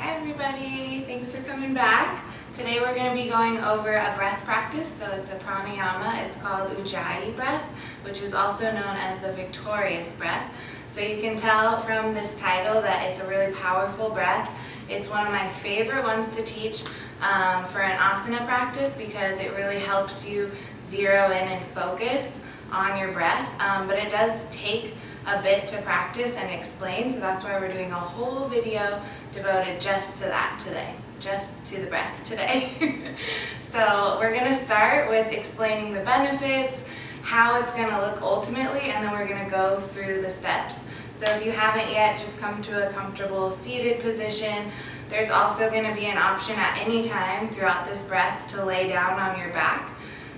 Hi everybody, thanks for coming back. Today we're going to be going over a breath practice, so it's a pranayama. It's called Ujjayi breath, which is also known as the victorious breath. So you can tell from this title that it's a really powerful breath. It's one of my favorite ones to teach for an asana practice because it really helps you zero in and focus on your breath, but it does take a bit to practice and explain, so that's why we're doing a whole video devoted just to that today, just to the breath today. So we're going to start with explaining the benefits, how it's going to look ultimately, and then we're going to go through the steps. So if you haven't yet, just come to a comfortable seated position. There's also going to be an option at any time throughout this breath to lay down on your back.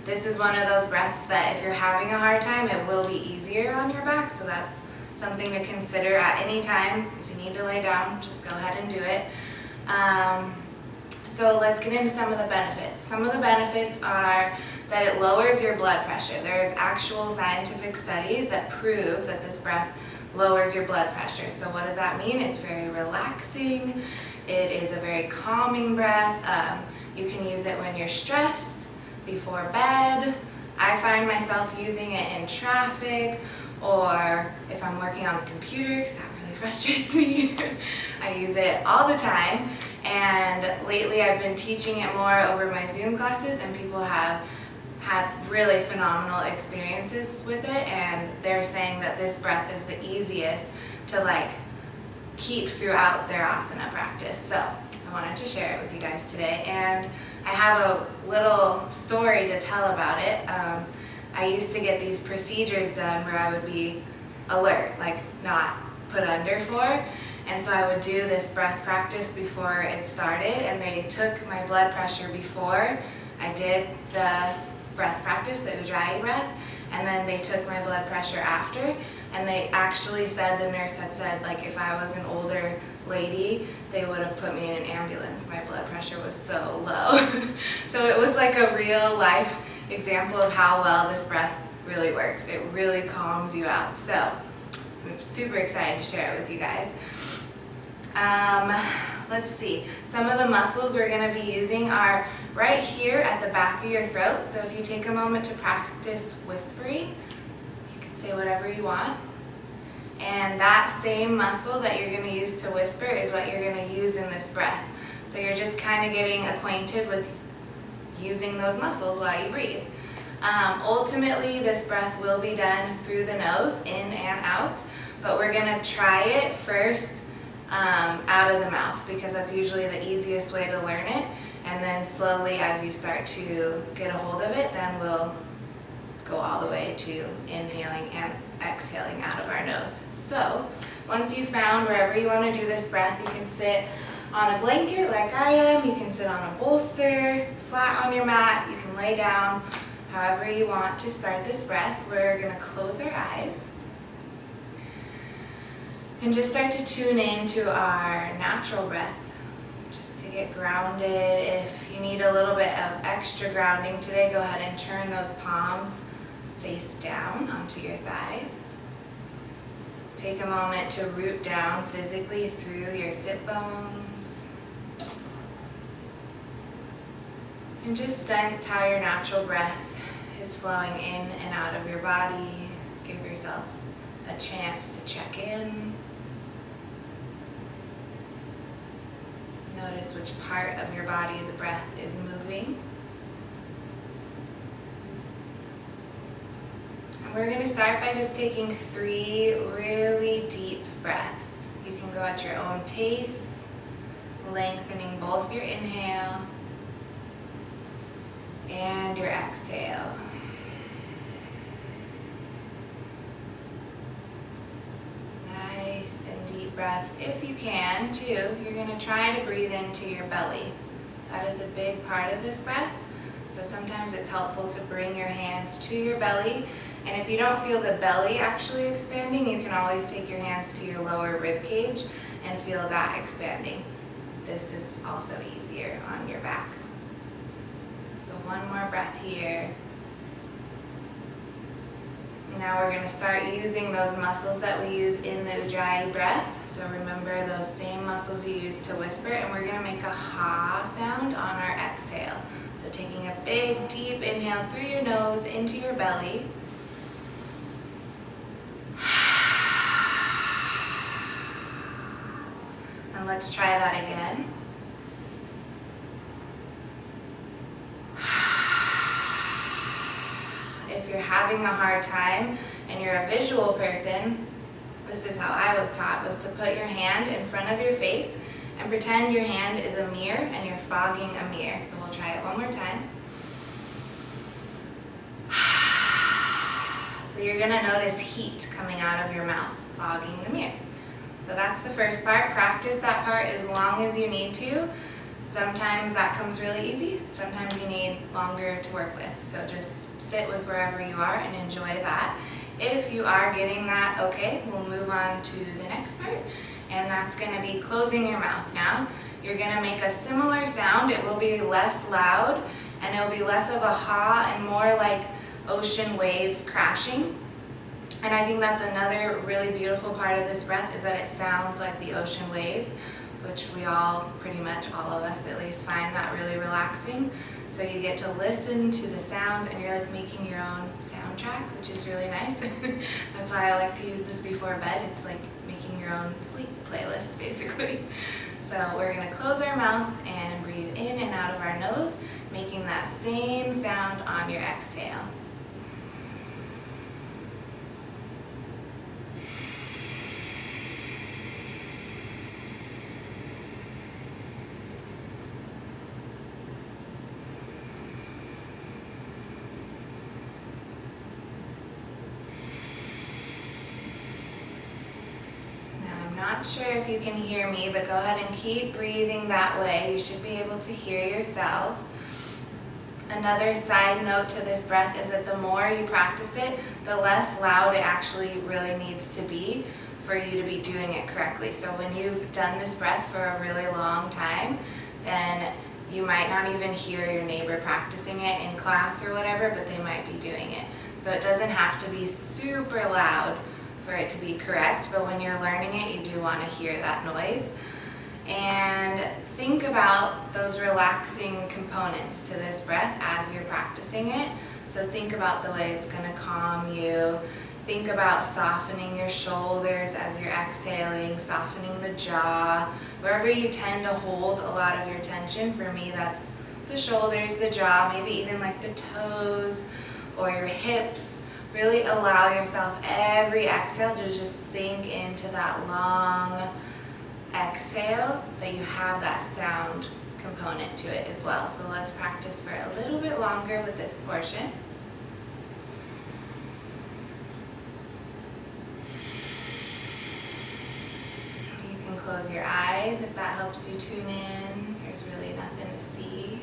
This is one of those breaths that if you're having a hard time, it will be easier on your back, so that's something to consider at any time. If you need to lay down, just go ahead and do it. So let's get into some of the benefits. Some of the benefits are that it lowers your blood pressure. There's actual scientific studies that prove that this breath lowers your blood pressure. So what does that mean? It's very relaxing. It is a very calming breath. You can use it when you're stressed, before bed. I find myself using it in traffic or if I'm working on the computer, because that really frustrates me. I use it all the time, and lately I've been teaching it more over my Zoom classes, and people have had really phenomenal experiences with it, and they're saying that this breath is the easiest to keep throughout their asana practice. So I wanted to share it with you guys today, and I have a little story to tell about it. I used to get these procedures done where I would be alert, not put under for, and so I would do this breath practice before it started, and they took my blood pressure before I did the breath practice, the Ujjayi breath, and then they took my blood pressure after, and they actually said, the nurse had said, if I was an older lady, they would have put me in an ambulance. My blood pressure was so low. So it was like a real life example of how well this breath really works. It really calms you out. So I'm super excited to share it with you guys. Let's see. Some of the muscles we're going to be using are right here at the back of your throat. So if you take a moment to practice whispering, you can say whatever you want. And that same muscle that you're going to use to whisper is what you're going to use in this breath. So you're just kind of getting acquainted with using those muscles while you breathe. Ultimately, this breath will be done through the nose, in and out, but we're going to try it first out of the mouth because that's usually the easiest way to learn it. And then slowly, as you start to get a hold of it, then we'll go all the way to inhaling and exhaling out of our nose. So once you've found wherever you want to do this breath, you can sit on a blanket like I am, you can sit on a bolster, flat on your mat, you can lay down, however you want to start this breath. We're going to close our eyes and just start to tune into our natural breath, just to get grounded. If you need a little bit of extra grounding today, go ahead and turn those palms face down onto your thighs. Take a moment to root down physically through your sit bones. And just sense how your natural breath is flowing in and out of your body. Give yourself a chance to check in. Notice which part of your body the breath is moving. We're going to start by just taking 3 really deep breaths. You can go at your own pace, lengthening both your inhale and your exhale. Nice and deep breaths. If you can, too, you're going to try to breathe into your belly. That is a big part of this breath. So sometimes it's helpful to bring your hands to your belly. And if you don't feel the belly actually expanding, you can always take your hands to your lower rib cage and feel that expanding. This is also easier on your back. So one more breath here. Now we're going to start using those muscles that we use in the Ujjayi breath. So remember those same muscles you use to whisper, and we're going to make a ha sound on our exhale. So taking a big deep inhale through your nose into your belly. And let's try that again. If you're having a hard time and you're a visual person, this is how I was taught, was to put your hand in front of your face and pretend your hand is a mirror and you're fogging a mirror. So we'll try it one more time. So you're going to notice heat coming out of your mouth, fogging the mirror. So that's the first part. Practice that part as long as you need to. Sometimes that comes really easy. Sometimes you need longer to work with. So just sit with wherever you are and enjoy that. If you are getting that okay, we'll move on to the next part. And that's going to be closing your mouth now. You're going to make a similar sound. It will be less loud and it will be less of a ha and more like ocean waves crashing. And I think that's another really beautiful part of this breath, is that it sounds like the ocean waves, which we all, pretty much all of us at least, find that really relaxing. So you get to listen to the sounds and you're like making your own soundtrack, which is really nice. That's why I like to use this before bed. It's like making your own sleep playlist, basically. So we're going to close our mouth and breathe in and out of our nose, making that same sound on your exhale. Not sure if you can hear me, but go ahead and keep breathing that way. You should be able to hear yourself. Another side note to this breath is that the more you practice it, the less loud it actually really needs to be for you to be doing it correctly. So when you've done this breath for a really long time, then you might not even hear your neighbor practicing it in class or whatever, but they might be doing it. So it doesn't have to be super loud for it to be correct, but when you're learning it, you do want to hear that noise. And think about those relaxing components to this breath as you're practicing it. So think about the way it's going to calm you. Think about softening your shoulders as you're exhaling, softening the jaw. Wherever you tend to hold a lot of your tension, for me that's the shoulders, the jaw, maybe even like the toes or your hips. Really allow yourself every exhale to just sink into that long exhale, that you have that sound component to it as well. So let's practice for a little bit longer with this portion. You can close your eyes if that helps you tune in. There's really nothing to see.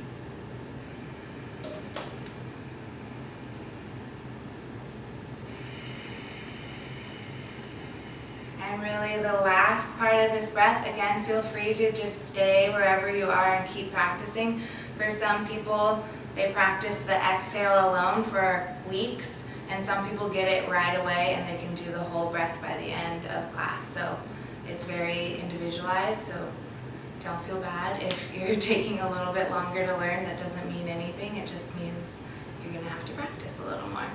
And really the last part of this breath, again, feel free to just stay wherever you are and keep practicing. For some people, they practice the exhale alone for weeks, and some people get it right away and they can do the whole breath by the end of class. So it's very individualized, so don't feel bad if you're taking a little bit longer to learn. That doesn't mean anything, it just means you're going to have to practice a little more.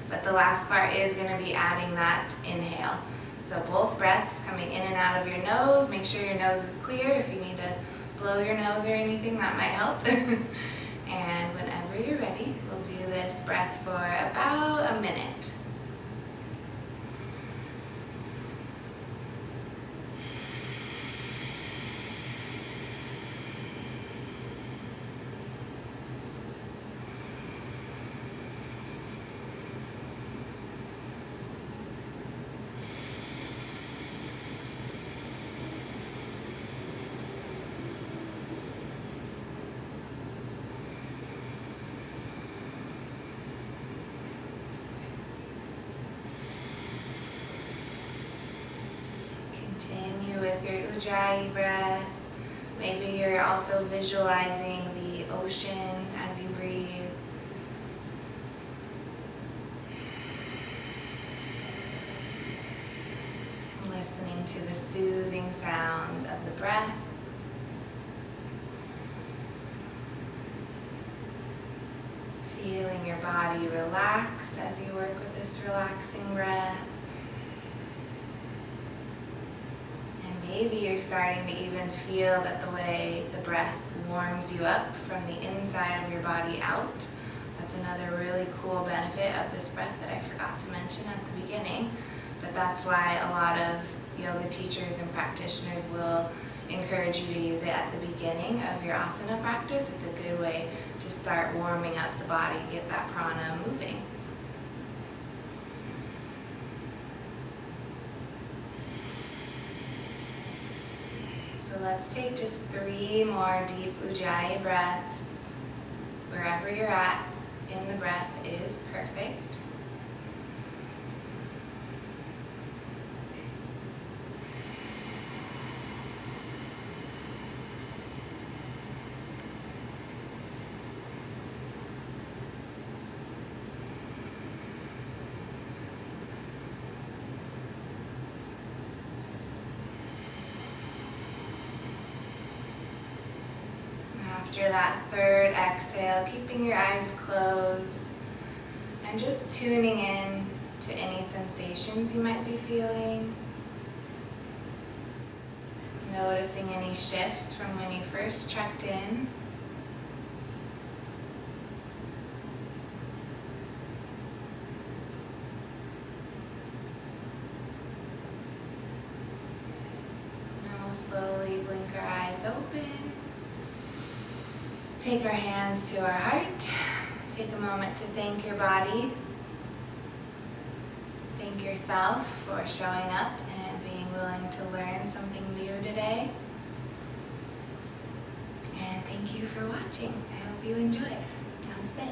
But the last part is going to be adding that inhale. So both breaths coming in and out of your nose. Make sure your nose is clear. If you need to blow your nose or anything, that might help. And whenever you're ready, we'll do this breath for about a minute. Continue with your Ujjayi breath. Maybe you're also visualizing the ocean as you breathe. listening to the soothing sounds of the breath. Feeling your body relax as you work with this relaxing breath. And maybe you're starting to even feel that the way the breath warms you up from the inside of your body out. That's another really cool benefit of this breath that I forgot to mention at the beginning. But that's why a lot of yoga teachers and practitioners will encourage you to use it at the beginning of your asana practice. It's a good way to start warming up the body, get that prana moving. So let's take just 3 more deep Ujjayi breaths. Wherever you're at in the breath is perfect. After that third exhale, keeping your eyes closed and just tuning in to any sensations you might be feeling. Noticing any shifts from when you first checked in. And we'll slowly blink our eyes open. Take our hands to our heart. Take a moment to thank your body. Thank yourself for showing up and being willing to learn something new today. And thank you for watching. I hope you enjoyed. Namaste.